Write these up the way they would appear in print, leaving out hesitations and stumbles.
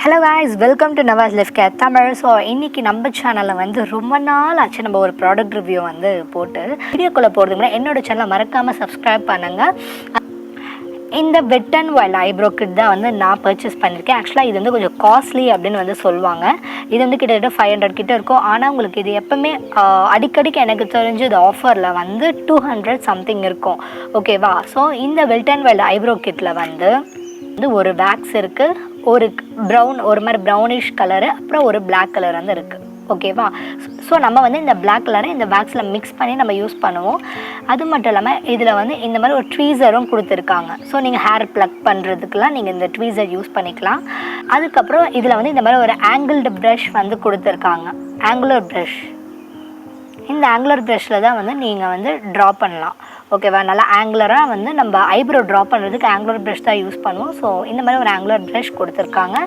Hello guys, welcome to navajlifecaretamil. So இன்னைக்கு நம்ம சேனல்ல வந்து ரொம்ப நாள் ஆச்சு நம்ம ஒரு ப்ராடக்ட் ரிவ்யூ வந்து போட்டு வீடியோக்குள்ள போறதுக்கு முன்னாடி என்னோட சேனலை மறக்காம சப்ஸ்கிரைப் பண்ணுங்க. இந்த wet and wild eyebrow kit தான் வந்து நான் பர்ச்சேஸ் பண்ணியிருக்கேன். ஆக்சுவலாக இது வந்து கொஞ்சம் காஸ்ட்லி அப்படின்னு வந்து சொல்லுவாங்க. இது வந்து கிட்டத்தட்ட 500 கிட்ட இருக்கும். ஆனால் உங்களுக்கு இது எப்பவுமே அடிக்கடிக்கு எனக்கு தெரிஞ்சு இது ஆஃபரில் வந்து 200 சம்திங் இருக்கும். ஓகேவா? ஸோ இந்த வெட் அண்ட் வைல்ட் ஐப்ரோ கிட்டில் வந்து ஒரு வேக்ஸ் இருக்குது, ஒரு ப்ரௌன் ஒரு மாதிரி ப்ரௌனிஷ் கலரு, அப்புறம் ஒரு பிளாக் கலர் வந்து இருக்குது. ஓகேவா? ஸோ நம்ம வந்து இந்த பிளாக் கலரை இந்த வேக்ஸில் மிக்ஸ் பண்ணி நம்ம யூஸ் பண்ணுவோம். அது மட்டும் இல்லாமல் இதில் வந்து இந்த மாதிரி ஒரு ட்வீசரும் கொடுத்துருக்காங்க. ஸோ நீங்கள் ஹேர் ப்ளக் பண்ணுறதுக்கெலாம் நீங்கள் இந்த ட்வீசர் யூஸ் பண்ணிக்கலாம். அதுக்கப்புறம் இதில் வந்து இந்த மாதிரி ஒரு ஆங்கிள்டு ப்ரஷ் வந்து கொடுத்துருக்காங்க, ஆங்குலர் ப்ரஷ். இந்த ஆங்குலர் ப்ரஷில் தான் வந்து நீங்கள் வந்து ட்ரா பண்ணலாம். ஓகேவா? நல்லா ஆங்குலராக வந்து நம்ம ஐப்ரோ ட்ரா பண்ணுறதுக்கு ஆங்குலர் ப்ரஷ் தான் யூஸ் பண்ணுவோம். ஸோ இந்த மாதிரி ஒரு ஆங்குலர் ப்ரஷ் கொடுத்துருக்காங்க.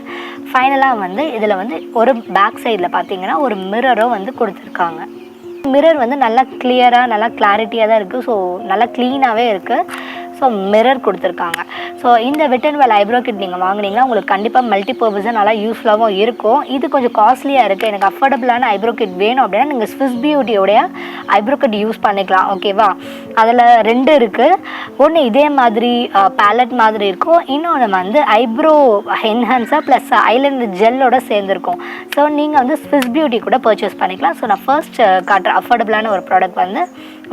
ஃபைனலாக வந்து இதில் வந்து ஒரு பேக் சைடில் பார்த்தீங்கன்னா ஒரு மிரரும் வந்து கொடுத்துருக்காங்க. மிரர் வந்து நல்லா கிளியராக நல்லா கிளாரிட்டியாக தான் இருக்குது. ஸோ நல்லா க்ளீனாகவே இருக்குது. ஸோ மிரர் கொடுத்துருக்காங்க. ஸோ இந்த wet and wild eyebrow kit நீங்கள் வாங்கினீங்கன்னா உங்களுக்கு கண்டிப்பாக மல்டி பர்பஸாக நல்லா யூஸ்ஃபுல்லாகவும் இருக்கும். இது கொஞ்சம் காஸ்ட்லியாக இருக்குது. எனக்கு அஃபோர்டபுளான ஐப்ரோ கிட் வேணும் அப்படின்னா நீங்கள் ஸ்விஸ் பியூட்டியோடைய ஐப்ரோ கிட் யூஸ் பண்ணிக்கலாம். ஓகேவா? அதில் 2 இருக்குது. ஒன்று இதே மாதிரி பேலட் மாதிரி இருக்கும், இன்னொன்று வந்து ஐப்ரோ என்ஹான்ஸாக ப்ளஸ் ஐலைனர் ஜெல்லோட சேர்ந்துருக்கும். ஸோ நீங்கள் வந்து ஸ்விஸ் பியூட்டி கூட பர்ச்சேஸ் பண்ணிக்கலாம். ஸோ நான் ஃபர்ஸ்ட் காட்டுற அஃபோர்டபுளான ஒரு ப்ராடக்ட் வந்து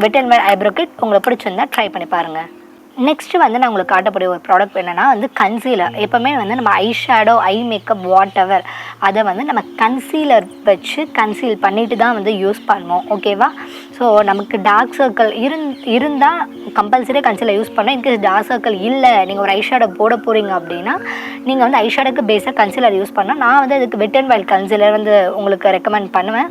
wet and wild eyebrow kit. உங்களுக்கு பிடிச்சிருந்தா ட்ரை பண்ணி பாருங்கள். நெக்ஸ்ட்டு வந்து நான் உங்களுக்கு காட்டக்கூடிய ஒரு ப்ராடக்ட் என்னென்னா வந்து கன்சீலர். எப்போவுமே வந்து நம்ம eyeshadow eye makeup what ever அதை வந்து நம்ம கன்சீலர் வச்சு கன்சீல் பண்ணிட்டு தான் வந்து யூஸ் பண்ணுவோம். ஓகேவா? ஸோ நமக்கு டார்க் சர்க்கிள் இருந்தால் கம்பல்சரியாக கன்சீலர் யூஸ் பண்ணோம். இன்கேஸ் டார்க் சர்க்கிள் இல்லை, நீங்கள் ஒரு ஐஷேடோ போட போகிறீங்க அப்படின்னா நீங்கள் வந்து ஐஷேடோக்கு பேஸாக கன்சீலர் யூஸ் பண்ணால் நான் வந்து அதுக்கு வெட் அண்ட் வைல்ட் கன்சீலர் வந்து உங்களுக்கு ரெக்கமெண்ட் பண்ணுவேன்.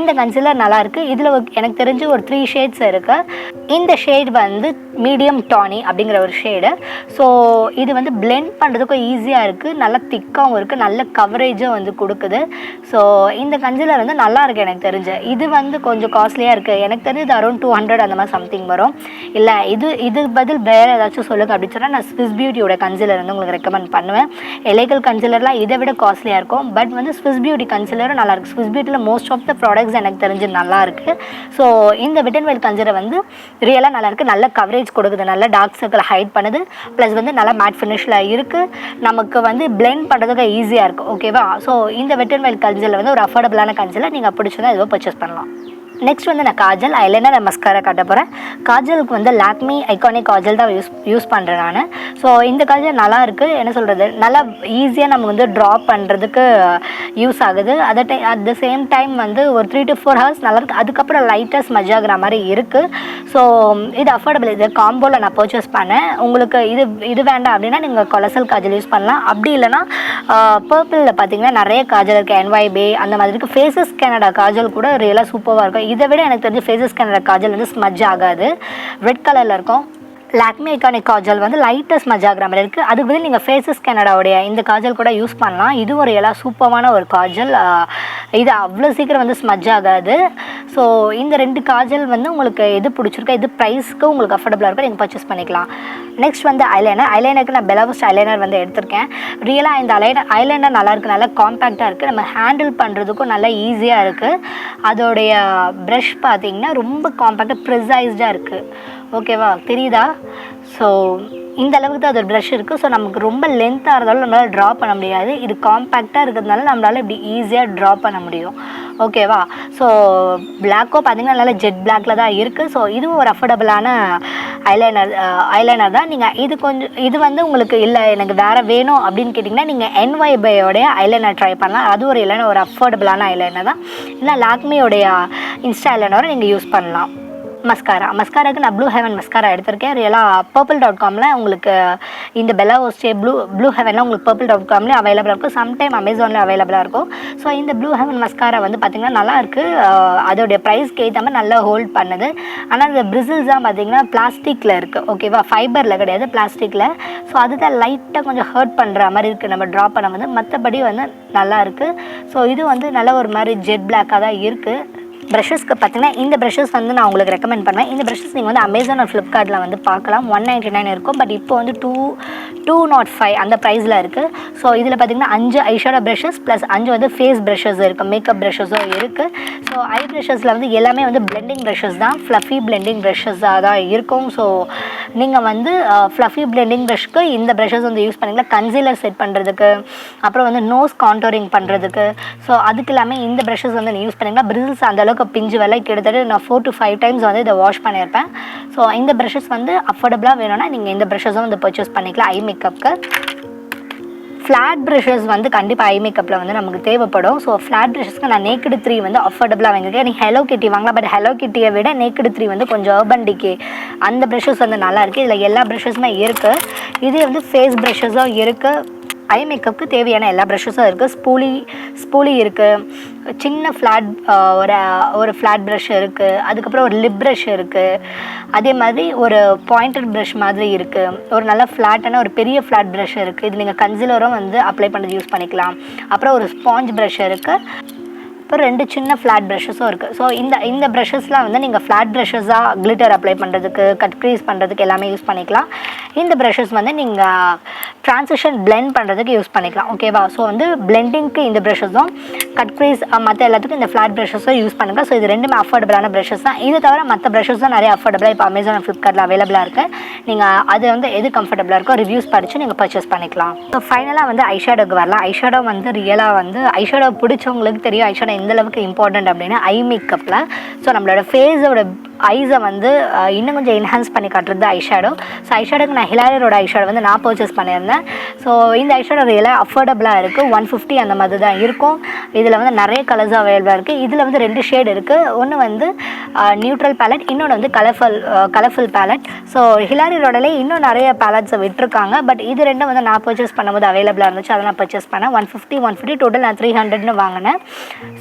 இந்த கன்சீலர் நல்லாயிருக்கு. இதில் எனக்கு தெரிஞ்சு ஒரு 3 ஷேட்ஸ் இருக்குது. இந்த ஷேட் வந்து மீடியம் டானி அப்படிங்கிற ஒரு ஷேடு. ஸோ இது வந்து பிளெண்ட் பண்ணுறதுக்கும் ஈஸியாக இருக்குது, நல்லா திக்காகவும் இருக்குது, நல்ல கவரேஜும் வந்து கொடுக்குது. ஸோ இந்த கன்சீலர் வந்து நல்லா இருக்குது எனக்கு தெரிஞ்சு. இது வந்து கொஞ்சம் காஸ்ட்லியாக இருக்குது. எனக்கு தெரிஞ்சு இது அரௌண்ட் 200 அந்த மாதிரி சம்திங் வரும். இல்லை இது பதில் வேறு ஏதாச்சும் சொல்லுங்கள் அப்படின்னு சொன்னால் நான் ஸ்விஸ் பியூட்டியோட கன்சீலர் வந்து உங்களுக்கு ரெக்கமெண்ட் பண்ணுவேன். எலைகல் கன்சீலர்லாம் இதை விட காஸ்ட்லியாக இருக்கும். பட் வந்து ஸ்விஸ் பியூட்டி கன்சீலரும் நல்லாயிருக்கு. ஸ்விஸ் பியூட்டியில் மோஸ்ட் ஆஃப் த ப்ராடக்ட்ஸ் எனக்கு தெரிஞ்சு நல்லாயிருக்கு. ஸோ இந்த வெட் அண்ட் வைல்ட் கன்சீலர் வந்து ரியலாக நல்லாயிருக்கு, நல்ல கவரேஜ் கொடுக்குது, நல்ல டார்க் சர்க்கிள் ஹைட் பண்ணுது, ப்ளஸ் வந்து நல்லா மேட் ஃபினிஷில் இருக்குது, நமக்கு வந்து பிளெண்ட் பண்ணுறதுக்கு ஈஸியாக இருக்குது. ஓகேவா? ஸோ இந்த வெட் அண்ட் வைல்ட் கன்சீலர் வந்து ஒரு அஃபோர்டபுளான கன்சீலர், நீங்கள் பிடிச்சதா எதுவும் பர்ச்சேஸ் பண்ணலாம். நெக்ஸ்ட் வந்து நான் காஜல் ஐலைனர் மஸ்காரா காட்ட போகிறேன். காஜலுக்கு வந்து லாக்மி ஐகானிக் காஜல் தான் யூஸ் பண்ணுறேன் நான். ஸோ இந்த காஜல் நல்லா இருக்குது. என்ன சொல்கிறது, நல்லா ஈஸியாக நம்ம வந்து ட்ரா பண்ணுறதுக்கு யூஸ் ஆகுது. அட் த சேம் டைம் வந்து ஒரு 3 to 4 ஹவர்ஸ் நல்லாயிருக்கு. அதுக்கப்புறம் லைட்டாக ஸ்மஜ் ஆகிற மாதிரி இருக்குது. ஸோ இது அஃபோர்டபுள். இது காம்போவில் நான் பர்ச்சேஸ் பண்ணேன். உங்களுக்கு இது வேண்டாம் அப்படின்னா நீங்கள் கொலசல் காஜல் யூஸ் பண்ணலாம். அப்படி இல்லைனா பர்பிளில் பார்த்தீங்கன்னா நிறைய காஜல் இருக்குது, NYB அந்த மாதிரி இருக்குது. ஃபேஸஸ் கனடா காஜல் கூட ரியலாக சூப்பராக இருக்கும். இதை விட எனக்கு தெரிஞ்சு ஃபேஸஸ் கனடா காஜல் வந்து ஸ்மஜ் ஆகாது, ரெட் கலரில் இருக்கும். லாக்மி ஐகானிக் காஜல் வந்து லைட்டாக ஸ்மஜ் ஆகிற மாதிரி இருக்குது. அதுக்கு பதில் நீங்கள் ஃபேஸஸ் கனடாவுடைய இந்த காஜல் கூட யூஸ் பண்ணலாம். இது ஒரு எல்லாம் சூப்பரான ஒரு காஜல். இது அவ்வளோ சீக்கிரம் வந்து ஸ்மஜ் ஆகாது. ஸோ இந்த 2 காஜல் வந்து உங்களுக்கு எது பிடிச்சிருக்கோ, இது ப்ரைஸ்க்கு உங்களுக்கு அஃபோர்டபுளாக இருக்கும், நீங்கள் பர்ச்சேஸ் பண்ணிக்கலாம். நெக்ஸ்ட் வந்து ஐலைனருக்கு நான் பெலாவஸ்ட் ஐலைனர் வந்து எடுத்திருக்கேன். ரியலாக இந்த ஐலைனர் நல்லாயிருக்கு, நல்லா காம்பேக்டாக இருக்குது, நம்ம ஹேண்டில் பண்ணுறதுக்கும் நல்லா ஈஸியாக இருக்குது. அதோடைய ப்ரஷ் பார்த்திங்கன்னா ரொம்ப காம்பேக்டாக ப்ரிசைஸ்டாக இருக்குது. ஓகேவா? தெரியுதா? ஸோ இந்த அளவுக்கு தான் அதோட ப்ரஷ் இருக்குது. ஸோ நமக்கு ரொம்ப லென்த்தாக இருந்தாலும் நம்மளால் ட்ரா பண்ண முடியாது. இது காம்பேக்டாக இருக்கிறதுனால நம்மளால் இப்படி ஈஸியாக ட்ரா பண்ண முடியும். ஓகேவா? ஸோ பிளாக்கோ பார்த்திங்கன்னா நல்லா ஜெட் பிளாக்கில் தான் இருக்குது. ஸோ இதுவும் ஒரு அஃபோர்டபுளான ஐலைனர் தான். நீங்கள் இது வந்து உங்களுக்கு இல்லை எனக்கு வேறு வேணும் அப்படின்னு கேட்டிங்கன்னா நீங்கள் NYBயோடைய ஐலைனர் ட்ரை பண்ணலாம். அது ஒரு ஐலைனர், ஒரு அஃபோர்டபுளான ஐலைனர் தான். இல்லை லாக்மியோடைய இன்ஸ்டா ஐலைனரும் நீங்கள் யூஸ் பண்ணலாம். மஸ்காராக்கு நான் ப்ளூ ஹெவன் மஸ்காரா எடுத்திருக்கேன். ரியலாக purple.comல உங்களுக்கு இந்த பெலாவோஸ்டே ப்ளூ ஹெவன்லாம் உங்களுக்கு purple.comலேயும் அவைலபிளாக இருக்கும், சம்டைம் அமேசானில் அவைலபிளாக இருக்கும். ஸோ இந்த ப்ளூ ஹெவன் மஸ்காரா வந்து பார்த்திங்கன்னா நல்லாயிருக்கு. அதோடைய ப்ரைஸ்க்கு ஏற்ற மாதிரி நல்லா ஹோல்ட் பண்ணுது. ஆனால் இந்த பிரிசில்ஸ் தான் பார்த்திங்கன்னா பிளாஸ்டிக்கில் இருக்குது. ஓகேவா? ஃபைபரில் கிடையாது, பிளாஸ்டிக்கில். ஸோ அதுதான் லைட்டாக கொஞ்சம் ஹர்ட் பண்ணுற மாதிரி இருக்குது நம்ம ட்ரா பண்ண வந்து. மற்றபடி வந்து நல்லா இருக்குது. ஸோ இது வந்து நல்ல ஒரு மாதிரி ஜெட் பிளாக்காக தான் இருக்குது. ப்ரஷஸ்க்கு பார்த்தீங்கன்னா இந்த ப்ரஷஸ் வந்து நான் உங்களுக்கு ரெக்கமெண்ட் பண்ணுவேன். இந்த ப்ரஷஸ் நீங்கள் வந்து அமேசான் ஆர் ஃப்ளிப்கார்ட்டில் வந்து பார்க்கலாம். 199 இருக்கும். பட் இப்போ வந்து 205 அந்த ப்ரைஸில் இருக்குது. ஸோ இதில் பார்த்தீங்கன்னா 5 ஐஷேடோ ப்ரஷஸ் ப்ளஸ் 5 வந்து ஃபேஸ் ப்ரஷஸ் இருக்குது, மேக்கப் ப்ரஷஸும் இருக்குது. ஸோ ஐ ப்ரஷஸில் வந்து எல்லாமே வந்து பிளெண்டிங் ப்ரஷஸ் தான், ஃப்ளஃபி பிளெண்டிங் ப்ரஷஸாக தான் இருக்கும். ஸோ நீங்கள் வந்து ஃப்ளஃபி பிளெண்டிங் ப்ரஷ்க்கு இந்த ப்ரஷஸ் வந்து யூஸ் பண்ணிக்கலாம். கன்சீலர் செட் பண்ணுறதுக்கு, அப்புறம் வந்து நோஸ் கான்டோரிங் பண்ணுறதுக்கு. ஸோ அதுக்கு எல்லாமே இந்த ப்ரஷஸ் வந்து நீங்கள் யூஸ் பண்ணிக்கலாம். பிரில்ஸ் அந்தளவுக்கு பிஞ்சு விலை கிட்டத்தட்ட நான் 4 to 5 டைம்ஸ் வந்து இதை வாஷ் பண்ணியிருப்பேன். ஸோ இந்த ப்ரஷஸ் வந்து அஃபோர்டபுளாக வேணும்னா நீங்கள் இந்த ப்ரஷஸும் வந்து பர்ச்சேஸ் பண்ணிக்கலாம். ஐ மேக்கப்புக்கு ஃப்ளாட் ப்ரஷஸ் வந்து கண்டிப்பாக ஐ மேக்கப்பில் வந்து நமக்கு தேவைப்படும். ஸோ ஃப்ளாட் ப்ரஷஸ்க்கு நான் நேக்கடு 3 வந்து அஃபோர்டபுளாக வாங்கியிருக்கேன். நீங்கள் ஹெலோ கிட்டி வாங்கலாம். பட் ஹெலோ கிட்டியை விட நேக்கடு 3 வந்து கொஞ்சம் அர்பன் டிகே அந்த ப்ரஷஸ் வந்து நல்லாயிருக்கு. இதில் எல்லா ப்ரஷஸுமே இருக்குது. இதே வந்து ஃபேஸ் ப்ரஷஸும் இருக்குது. ஐ மேக்கப்புக்கு தேவையான எல்லா ப்ரஷஸும் இருக்குது. ஸ்பூலி இருக்குது, சின்ன ஃப்ளாட் ஒரு ஃப்ளாட் ப்ரஷ் இருக்குது, அதுக்கப்புறம் ஒரு லிப் ப்ரஷ் இருக்குது, அதே மாதிரி ஒரு பாயிண்டட் ப்ரஷ் மாதிரி இருக்குது, ஒரு நல்ல ஃப்ளாட்டான ஒரு பெரிய ஃப்ளாட் ப்ரஷ் இருக்குது. இது நீங்கள் கன்சீலரும் வந்து அப்ளை பண்ணது யூஸ் பண்ணிக்கலாம். அப்புறம் ஒரு ஸ்பாஞ்ச் ப்ரஷ் இருக்குது. இப்போ 2 சின்ன ஃப்ளாட் ப்ரஷஸும் இருக்குது. ஸோ இந்த ப்ரஷஸ்லாம் வந்து நீங்கள் ஃப்ளாட் ப்ரஷஸாக கிளிட்டர் அப்ளை பண்ணுறதுக்கு, கட் க்ரீஸ் பண்ணுறதுக்கு எல்லாமே யூஸ் பண்ணிக்கலாம். இந்த ப்ரஷஸ் வந்து நீங்கள் ட்ரான்சிஷன் பிளெண்ட் பண்ணுறதுக்கு யூஸ் பண்ணிக்கலாம். ஓகேவா? ஸோ வந்து பிளெண்டிங்க்கு இந்த ப்ரஷஸும், கட் க்ரீஸ் மற்ற எல்லாத்துக்கும் இந்த ஃப்ளாட் ப்ரஷஸும் யூஸ் பண்ணுங்கள். ஸோ இது ரெண்டுமே அஃபோர்டபுளான ப்ரஷஸ் தான். இது தவிர மற்ற ப்ரஷஸும் நிறைய அஃபோர்டபுளாக இப்போ அமேசான் ஃப்ளிப்கார்ட்டில் அவைலபிளாக இருக்குது. நீங்கள் அது வந்து எது கம்ஃபர்டபுளாக இருக்கோ ரிவ்யூஸ் படித்து நீங்கள் பர்ச்சேஸ் பண்ணிக்கலாம். ஸோ ஃபைனலாக வந்து ஐஷேடோக்கு வரலாம். ஐஷேடோ வந்து ரியலாக வந்து ஐஷேடோ பிடிச்சவங்களுக்கு தெரியும் ஐஷேடோ எந்த அளவுக்கு இம்பார்ட்டன்ட் அப்படின்னா ஐ மேக்கப்பில். ஸோ நம்மளோட ஃபேஸோட ஐஸை வந்து இன்னும் கொஞ்சம் என்ஹான்ஸ் பண்ணி காட்டுறது ஐஷேடோ. ஸோ ஐஷேடோக்கு நான் ஹிலாரியரோட ஐஷேடோ வந்து நான் பர்ச்சேஸ் பண்ணியிருந்தேன். ஸோ இந்த ஐஷேடோ ரியலாக அஃபோர்டபுளாக இருக்குது. 150 அந்த மாதிரி தான் இருக்கும். இதில் வந்து நிறைய கலர்ஸ் அவைலபிளாக இருக்குது. இதில் வந்து 2 ஷேட் இருக்குது. ஒன்று வந்து நியூட்ரல் பேலட், இன்னொன்று வந்து கலர்ஃபுல் பேலட். ஸோ ஹிலாரியரோடலே இன்னும் நிறைய பேலட்ஸை விட்டுருக்காங்க. பட் இது ரெண்டும் வந்து நான் பர்ச்சேஸ் பண்ணும்போது அவைலபிளாக இருந்துச்சு. அதை நான் பர்ச்சேஸ் பண்ணேன். 150 டோட்டல் நான் 300ன்னு வாங்கினேன்.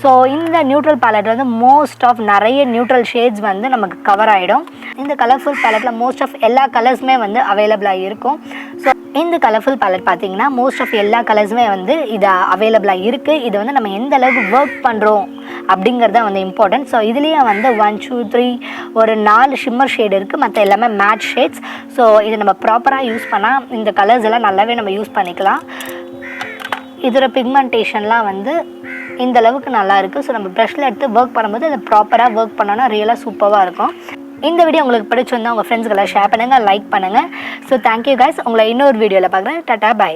ஸோ இந்த நியூட்ரல் பேலட் வந்து மோஸ்ட் ஆஃப் நிறைய நியூட்ரல் ஷேட்ஸ் வந்து நமக்கு கவர் ஆகிடும். இந்த கலர்ஃபுல் பேலட்டில் மோஸ்ட் ஆஃப் எல்லா கலர்ஸுமே வந்து அவைலபிளாக இருக்கும். ஸோ இந்த கலர்ஃபுல் பேலட் பார்த்தீங்கன்னா மோஸ்ட் ஆஃப் எல்லா கலர்ஸுமே வந்து இது அவைலபிளாக இருக்குது. இது வந்து நம்ம எந்த அளவுக்கு ஒர்க் பண்ணுறோம் அப்படிங்கிறத வந்து இம்பார்ட்டன்ட். ஸோ இதுலேயே வந்து 1 2 3 ஒரு 4 ஷிம்மர் ஷேட் இருக்குது. மற்ற எல்லாமே மேட் ஷேட்ஸ். ஸோ இது நம்ம ப்ராப்பராக யூஸ் பண்ணால் இந்த கலர்ஸ் எல்லாம் நல்லாவே நம்ம யூஸ் பண்ணிக்கலாம். இதோட பிக்மெண்டேஷன்லாம் வந்து இந்த அளவுக்கு நல்லா இருக்குது. ஸோ நம்ம ப்ரஷில் எடுத்து ஒர்க் பண்ணும்போது அதை ப்ராப்பராக ஒர்க் பண்ணோன்னா ரியலாக சூப்பராக இருக்கும். இந்த வீடியோ உங்களுக்கு பிடிச்சிருந்தா உங்கள் ஃப்ரெண்ட்ஸ்களை ஷேர் பண்ணுங்கள், லைக் பண்ணுங்கள். So thank you guys. உங்களை இன்னொரு வீடியோவில் பார்க்குறேன். டாடா, பாய்.